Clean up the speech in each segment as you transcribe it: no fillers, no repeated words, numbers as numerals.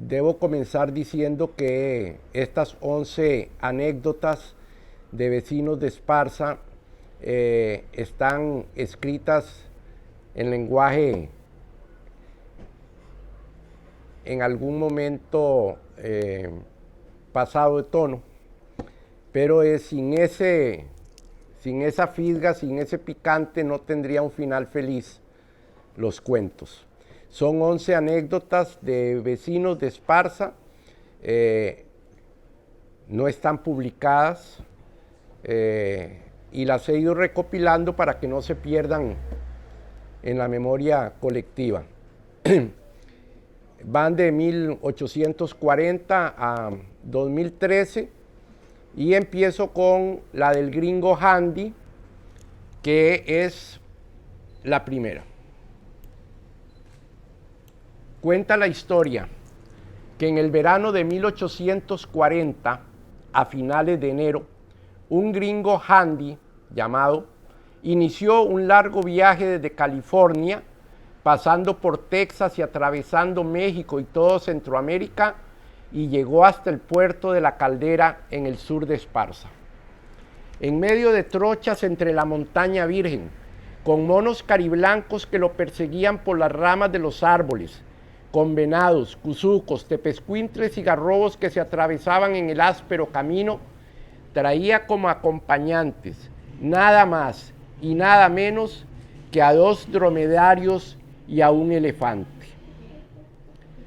Debo comenzar diciendo que estas 11 anécdotas de vecinos de Esparza están escritas en lenguaje en algún momento pasado de tono, pero sin esa fisga, sin ese picante, no tendría un final feliz los cuentos. Son 11 anécdotas de vecinos de Esparza, no están publicadas y las he ido recopilando para que no se pierdan en la memoria colectiva. Van de 1840 a 2013 y empiezo con la del gringo Handy, que es la primera. Cuenta la historia que en el verano de 1840, a finales de enero, un gringo Handy llamado inició un largo viaje desde California, pasando por Texas y atravesando México y todo Centroamérica, y llegó hasta el puerto de La Caldera en el sur de Esparza. En medio de trochas entre la montaña virgen, con monos cariblancos que lo perseguían por las ramas de los árboles, con venados, cuzucos, tepezcuintres y garrobos que se atravesaban en el áspero camino, traía como acompañantes nada más y nada menos que a 2 dromedarios y a un elefante.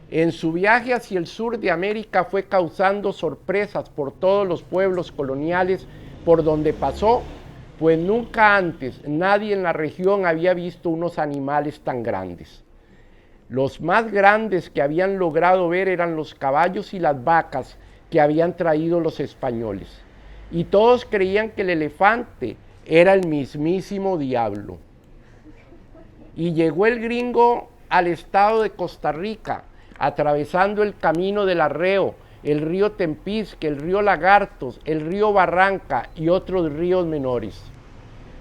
En su viaje hacia el sur de América fue causando sorpresas por todos los pueblos coloniales por donde pasó, pues nunca antes nadie en la región había visto unos animales tan grandes. Los más grandes que habían logrado ver eran los caballos y las vacas que habían traído los españoles, y todos creían que el elefante era el mismísimo diablo. Y llegó el gringo al estado de Costa Rica, atravesando el camino del Arreo, el río Tempisque, el río Lagartos, el río Barranca y otros ríos menores.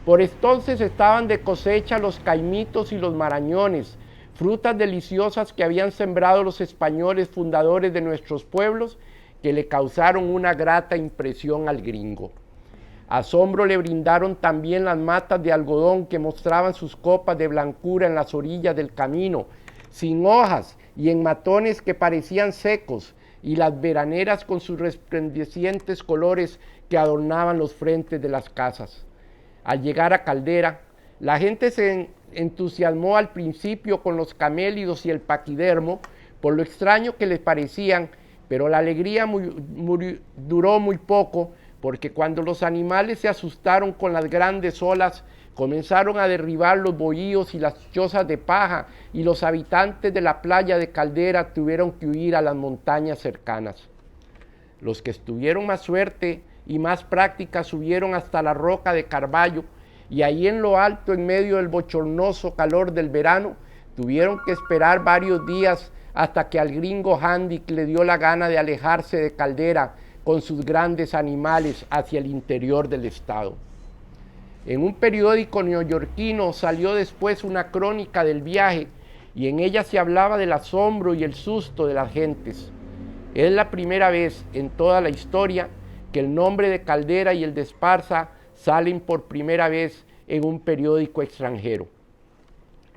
Por entonces estaban de cosecha los caimitos y los marañones, frutas deliciosas que habían sembrado los españoles fundadores de nuestros pueblos, que le causaron una grata impresión al gringo. Asombro le brindaron también las matas de algodón que mostraban sus copas de blancura en las orillas del camino, sin hojas y en matones que parecían secos, y las veraneras con sus resplandecientes colores que adornaban los frentes de las casas. Al llegar a Caldera, la gente se entusiasmó al principio con los camélidos y el paquidermo, por lo extraño que les parecían, pero la alegría duró muy poco, porque cuando los animales se asustaron con las grandes olas, comenzaron a derribar los bohíos y las chozas de paja, y los habitantes de la playa de Caldera tuvieron que huir a las montañas cercanas. Los que tuvieron más suerte y más práctica subieron hasta la roca de Carballo, y ahí en lo alto, en medio del bochornoso calor del verano, tuvieron que esperar varios días hasta que al gringo Handy le dio la gana de alejarse de Caldera con sus grandes animales hacia el interior del estado. En un periódico neoyorquino salió después una crónica del viaje, y en ella se hablaba del asombro y el susto de las gentes. Es la primera vez en toda la historia que el nombre de Caldera y el de Esparza salen por primera vez en un periódico extranjero.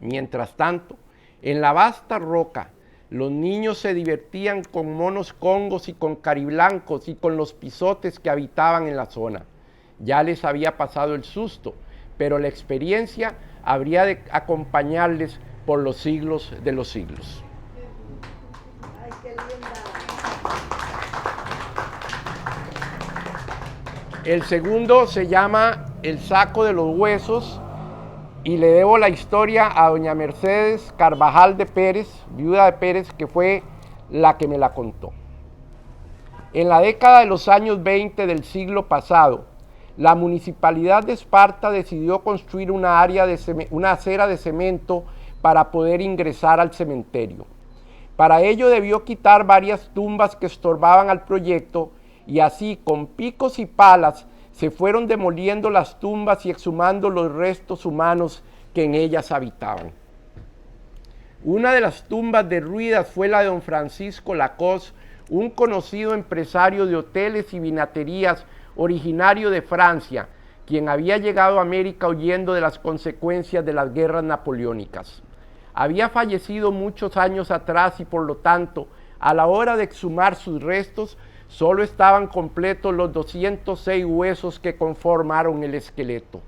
Mientras tanto, en la vasta roca, los niños se divertían con monos congos y con cariblancos y con los pisotes que habitaban en la zona. Ya les había pasado el susto, pero la experiencia habría de acompañarles por los siglos de los siglos. Ay, qué linda. El segundo se llama El saco de los huesos, y le debo la historia a doña Mercedes Carvajal de Pérez, viuda de Pérez, que fue la que me la contó. En la década de los años 20 del siglo pasado, la municipalidad de Esparta decidió construir una acera de cemento para poder ingresar al cementerio. Para ello debió quitar varias tumbas que estorbaban al proyecto, y así con picos y palas se fueron demoliendo las tumbas y exhumando los restos humanos que en ellas habitaban. Una de las tumbas derruidas fue la de don Francisco Lacoste, un conocido empresario de hoteles y vinaterías originario de Francia, quien había llegado a América huyendo de las consecuencias de las guerras napoleónicas. Había fallecido muchos años atrás y por lo tanto, a la hora de exhumar sus restos, solo estaban completos los 206 huesos que conformaron el esqueleto.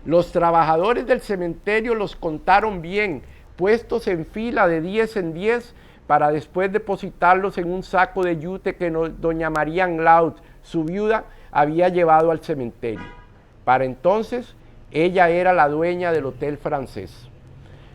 Los trabajadores del cementerio los contaron bien, puestos en fila de 10 en 10, para después depositarlos en un saco de yute que doña María Anglade, su viuda, había llevado al cementerio. Para entonces, ella era la dueña del Hotel Francés.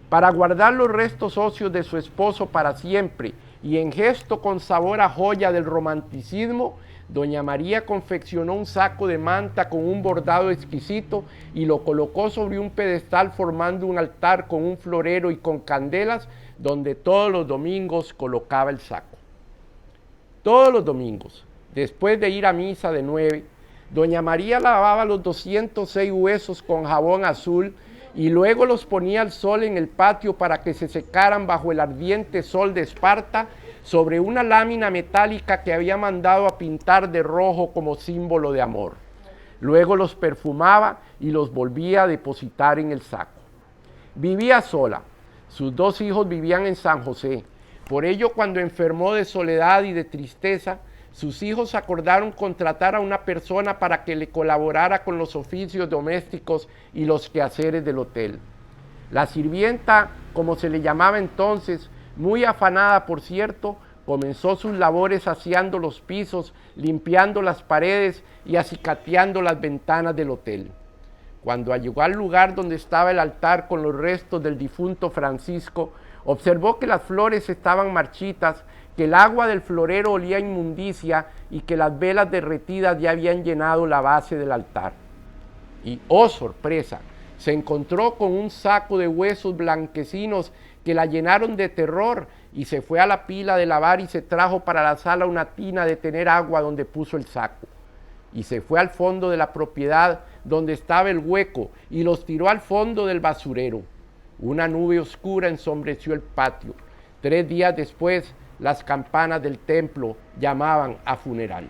Para guardar los restos óseos de su esposo para siempre y en gesto con sabor a joya del romanticismo, doña María confeccionó un saco de manta con un bordado exquisito y lo colocó sobre un pedestal formando un altar con un florero y con candelas donde todos los domingos colocaba el saco. Todos los domingos, después de ir a misa de 9, doña María lavaba los 206 huesos con jabón azul y luego los ponía al sol en el patio para que se secaran bajo el ardiente sol de Esparta sobre una lámina metálica que había mandado a pintar de rojo como símbolo de amor. Luego los perfumaba y los volvía a depositar en el saco. Vivía sola. Sus 2 hijos vivían en San José. Por ello, cuando enfermó de soledad y de tristeza, sus hijos acordaron contratar a una persona para que le colaborara con los oficios domésticos y los quehaceres del hotel. La sirvienta, como se le llamaba entonces, muy afanada por cierto, comenzó sus labores aseando los pisos, limpiando las paredes y acicateando las ventanas del hotel. Cuando llegó al lugar donde estaba el altar con los restos del difunto Francisco, observó que las flores estaban marchitas, que el agua del florero olía a inmundicia y que las velas derretidas ya habían llenado la base del altar. Y, oh sorpresa, se encontró con un saco de huesos blanquecinos que la llenaron de terror y se fue a la pila de lavar y se trajo para la sala una tina de tener agua donde puso el saco. Y se fue al fondo de la propiedad donde estaba el hueco y los tiró al fondo del basurero. Una nube oscura ensombreció el patio. 3 días después, las campanas del templo llamaban a funeral.